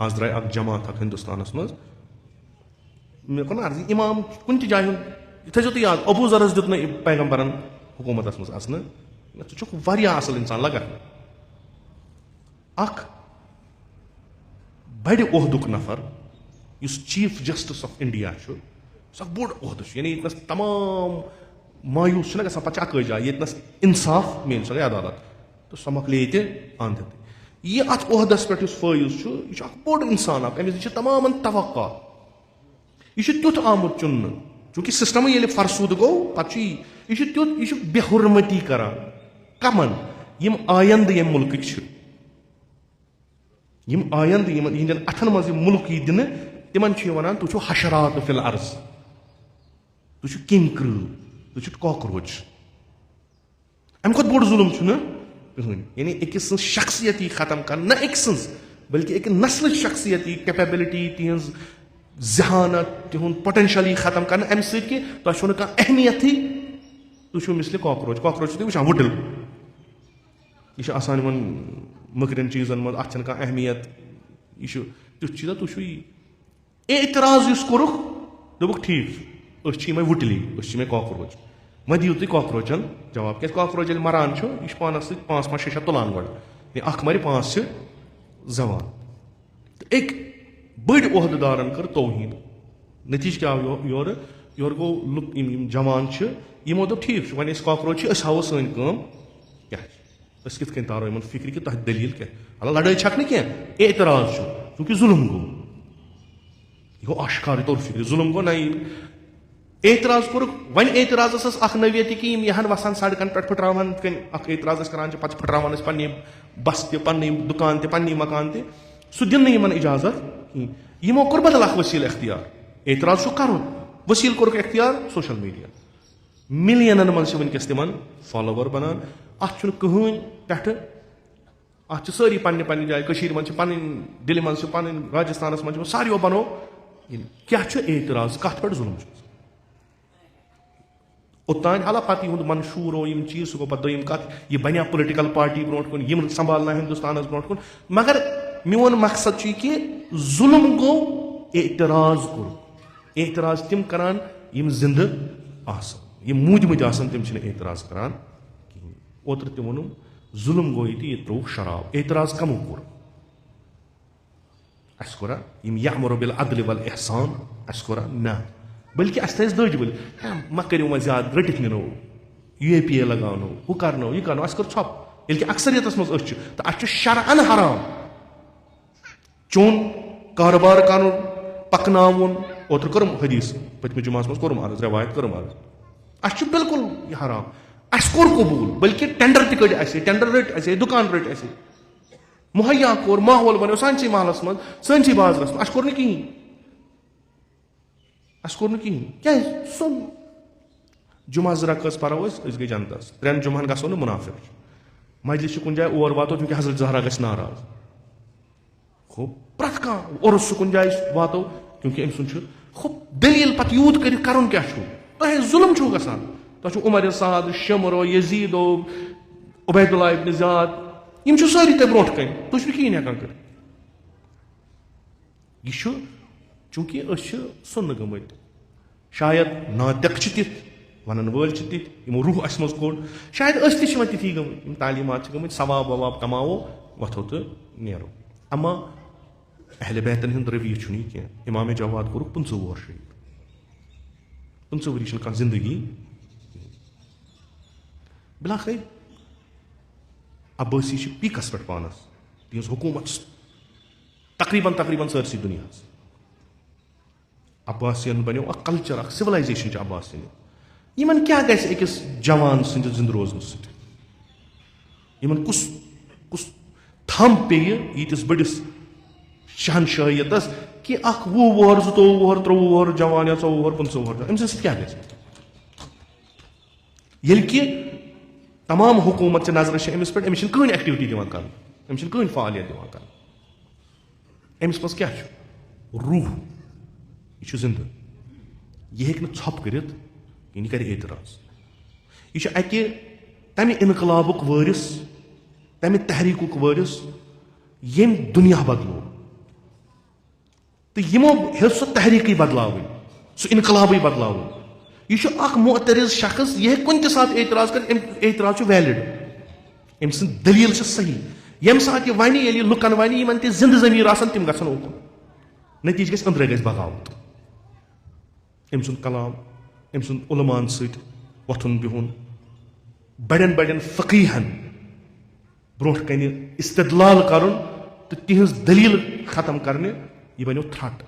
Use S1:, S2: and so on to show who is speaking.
S1: آز درٛاے اکھ جماعت اکھ ہندوستانس منٛز مےٚ کوٚر نہ عرض اِمام کُنہِ تہِ جایہِ ہُنٛد یہِ تھٲیزیو تُہۍ یاد ابوٗ ذرس دیُت نہٕ پیغمبرن حکوٗمتس منٛز اژنہٕ ژٕ چھُکھ واریاہ اصل انسان لگا اکھ بڑِ عہدُک نفر یُس چیف جسٹس آف انڈیا چھُ سُہ اکھ بوٚڑ عہدٕ چھُ یعنی ییٚتنس تمام مایوٗس چھُنہ گژھان پتہٕ چھِ اکٲے جاے ییٚتنس انصاف میلہِ سۄ گٔے عدالت تہٕ سۄ مۄکلے ییٚتہِ اندھِ یہِ اتھ عہدس پٮ۪ٹھ یُس فٲیض چھُ یہِ چھُ اکھ بوٚڑ انسان اکھ أمِس چھِ تمامن توقع یہِ چھُ تیُتھ آمُت چُننہٕ چوٗنٛکہِ سسٹمٕے ییٚلہِ فرسوٗد گوٚو پتہٕ چھُ یہِ چھُ تیُتھ یہِ چھُ بے حُرمتی کران کمن یِم آیندٕ ییٚمہِ مُلکٕکۍ چھِ یِم آیندٕ یِمن یِہنٛدٮ۪ن اتھن منٛز یہِ مُلک یی دِنہٕ تِمن چھُ یہِ ونان تُہۍ چھِو حشرات فی الارض تُہۍ چھِو کِنکرٕ تُہۍ چھِو کاکروچ امہِ کھۄتہٕ بوٚڑ ظُلم چھُنہٕ کٕہٕنۍ یعنی أکِس سٕنٛز شخصیت یی ختم کرنہٕ نہ أکۍ سٕنٛز بلکہِ أکہِ نسلٕچ شخصیت یی کیپیبلٹی تِہنٛز ذہانت تِہُنٛد پوٹینشل یی ختم کرنہٕ امہِ سۭتۍ کہِ تۄہہِ چھو نہٕ کانٛہہ اہمیتھٕے تُہۍ چھِو مِثلہِ کاکروچ کاکروچ چھِو تُہۍ وٕچھان وٕٹٕل یہِ چھُ آسان یِمن مٔکرٮ۪ن چیٖزن منٛز اتھ چھنہٕ کانٛہہ اہمیت یہِ چھُ تیُتھ چیٖزا تُہۍ چھِو یی اعتراض یُس کوٚرُکھ دوٚپُکھ ٹھیٖک چھُ أسۍ چھِ یِمے وٕٹلی أسۍ چھِ یِمے کاکروچ وۄنۍ دِیِو تُہۍ کاکروچن جواب کیازِ کاکروچ ییٚلہِ مران چھُ یہِ چھُ پانس سۭتۍ 5-5-6 تُلان گۄڈٕ یعنی اکھ مرِ 5 چھِ زٮ۪وان تہٕ أکۍ بٔڑۍ عہدٕ دارن کٔر توہیٖن نٔتیٖجہٕ کیٛاہ آو یورٕ یورٕ گوٚو لُکھ یِم جوان چھِ یِمو دوٚپ ٹھیٖک چھُ وۄنۍ أسۍ کاکروچ چھِ أسۍ ہاوو سٲنۍ کٲم کیٛاہ چھِ أسۍ کِتھ کٔنۍ تارو یِمن فِکرِ کہِ تۄہہِ دٔلیٖل کیٛاہ مطلب لڑٲے چھکھ نہٕ کینٛہہ اعتراض چھُ چوٗنٛکہِ ظُلم گوٚو یہِ گوٚو آشکار یہِ توٚر فِکرِ ظُلم گوٚو نہ اعتراض کوٚرُکھ وۄنۍ اعتراضس ٲس اکھ نوعیت یہِ کہِ یِم یِہن وسان سڑکن پٮ۪ٹھ پھٕٹراوان یِتھ کٔنۍ اکھ اعتراض ٲسۍ کران چھِ پتہٕ چھِ پھٕٹراوان أسۍ پننہِ بس تہِ پننہِ دُکان تہِ پننہِ مکان تہِ سُہ دِنہٕ نہٕ یِمن اِجازت کِہینۍ یِمو کوٚر بدل اکھ ؤسیٖل اختیار اعتراض چھُ کرُن ؤسیٖل کوٚرُکھ اختیار سوشل میڈیا ملینن منٛز چھِ وٕنکیٚس تِمن فالوور بنان اتھ چھُنہٕ کٕہٕنۍ پٮ۪ٹھٕ اتھ چھِ سٲری پننہِ پننہِ جایہِ کٔشیٖرِ منٛز چھِ پنٕنۍ دِلہِ منٛز چھِ پنٕنۍ راجستھانس منٛز چھِ ساروِیو بنوو کیٛاہ چھُ اعتراض کتھ پٮ۪ٹھ ظُلم چھُ اوٚتانۍ حالہ پتہٕ یِہُنٛد منشوٗر او یِم چیٖز سُہ گوٚو پتہٕ دوٚیِم کتھ یہِ بنیٛا پُلٹِکل پارٹی برونٛٹھ کُن یِم سنبھالنا ہندوستانس برونٛٹھ کُن مگر میون مقصد چھُ یہِ کہِ ظُلم گوٚو اعتراض کوٚر اعتراض تِم کران یِم زِندٕ آسان یِم موٗدمٕتۍ آسان تِم چھِنہٕ اعتراض کران کِہینۍ اوترٕ تہِ ووٚنُم ظُلم گوٚو ییٚتہِ ییٚتہِ ترٛووُکھ شراب اعتراض کمو کوٚر اَسہِ کوٚرا یِم یأمُرُ بالعدلِ والاحسان اَسہِ کوٚرا نہ بلکہِ اَسہِ تھٲیِس دٔج ؤلۍ مہ کٔرِو وۄنۍ زیادٕ رٔٹِتھ نِنو UAPA لگاونو ہُہ کرنو یہِ کرنو اَسہِ کٔر ژھۄپہٕ ییٚلہِ کہِ اکثریتس منٛز أسۍ چھِ تہٕ اَسہِ چھُ شرعن حرام چوٚن کارٕبار کرُن پکناوُن اوترٕ کوٚرُم حدیٖث پٔتمہِ جُمعس منٛز کوٚرُم عرض رٮ۪وایت کٔرٕم عرض اَسہِ چھُ بالکُل یہِ حرام اَسہِ کوٚر قبوٗل بلکہِ ٹینڈر تہِ کٔڑۍ اَسہِ ٹینڈر رٔٹۍ اَسے دُکان رٔٹۍ اَسے مُہیا کوٚر ماحول بنیو سٲنسٕے محلس منٛز سٲنسٕے بازرس منٛز اَسہِ کوٚر نہٕ کِہینۍ اَسہِ کوٚر نہٕ کِہینۍ کیازِ سۄ جُمعہ 2 رکٲژ پرو أسۍ گٔے جنتس 3 جُمعن گژھو نہٕ مُنافِق مجلس چھُ کُنہِ جایہِ اور واتو چوٗنٛکہِ حضرت زہرا گژھِ ناراض خوب پرٛٮ۪تھ کانٛہہ عُرُس چھُ کُنہِ جایہِ واتو کیونکہِ أمۍ سُنٛد چھُ خوب دٔلیٖل پتہٕ یوٗت کٔرِتھ کرُن کیٛاہ چھُ تۄہہِ ظُلم چھُو گژھان تۄہہِ چھُو عمر سعد شمرو یزیٖدو عبید اللہ ابن زیاد یِم چھِ سٲری تۄہہِ برونٛٹھ کَنۍ تُہۍ چھِو کِہینۍ ہٮ۪کان کٔرِتھ یہِ چھُ چوٗنٛکہِ أسۍ چھِ سُنہٕ گٔمٕتۍ شاید ناتِق چھِ تِتھۍ ونن وٲلۍ چھِ تِتھۍ یِمو روح اَسہِ منٛز کوٚڑ شاید أسۍ تہِ چھِ وۄنۍ تِتھی گٔمٕتۍ یِم تعلیٖمات چھِ گٔمٕتۍ ثواب وواب کماوو وۄتھو تہٕ نیرو اما اہلِ بیتن ہُنٛد رویہ چھُنہٕ یہِ کینٛہہ امامِ جواد کوٚرُکھ 15 وُہر شہیٖد 15 ؤری چھنہٕ کانٛہہ زندگی بِلاخٕر عبٲسی چھِ پیٖکس پٮ۪ٹھ پانس تِہنٛز حکوٗمت تقریٖباً سٲرسٕے دُنیاہس عباسین بنیو اکھ کلچر اکھ سِولایزیشن چھِ عباسین یِمن کیٛاہ گژھِ أکِس جوان سٕنٛدِس زِندٕ روزنہٕ سۭتۍ یِمن کُس تھم پیٚیہِ ییٖتِس بٔڑِس شہنشٲہیتس کہِ اکھ 20 وُہر 22 وُہر 23 وُہر جوان یا 24 وُہر 15 وُہر أمۍ سٕنٛدِ سۭتۍ کیٛاہ گژھِ ییٚلہِ کہِ تمام حکوٗمت چہِ نظرٕ چھِ أمِس پٮ۪ٹھ أمِس چھِنہٕ کٕہٕنۍ ایکٹِوِٹی دِوان کرنہٕ أمِس چھِنہٕ کٕہٕنۍ فعالیت دِوان کرنہٕ أمِس منٛز کیٛاہ چھُ روح یہِ چھُ زِندٕ یہِ ہیٚکہِ نہٕ ژھۄپہٕ کٔرِتھ یہِ کرِ اعتراض یہِ چھُ اکہِ تمہِ انقلابُک وٲرِث تمہِ تحریٖکُک وٲرِث ییٚمۍ دُنیا بدلو تو یمو ہیٚژ سۄ تحریٖکٕے بدلاوٕنۍ سُہ انقلابٕے بدلاوُن. یہ چھُ اکھ معترض شخص یہ ہیٚکہِ کُنہِ تہِ ساتہٕ اعتراض کٔرِتھ. أمۍ اعتراض چھُ ویلِڈ, أمۍ سٕنٛز دٔلیٖل چھِ صحیح. ییٚمہِ ساتہٕ یہِ وَنہِ ییٚلہِ یہِ لُکن وَنہِ یِمن تہِ زِندٕ ضمیٖر آسن تِم گژھن اوکُن, نتیٖجہٕ گژھِ أنٛدرَے گژھِ بغاوت. أمۍ سُنٛد کلام, أمۍ سُنٛد عُلماہن سۭتۍ وۄتھُن بِہُن, بڑٮ۪ن بڑٮ۪ن فقیٖہن برونٛٹھ کنہِ استدلال کرُن تہٕ تِہنٛز دٔلیٖل ختم کرنہِ, یہِ بنیو تھرٹ.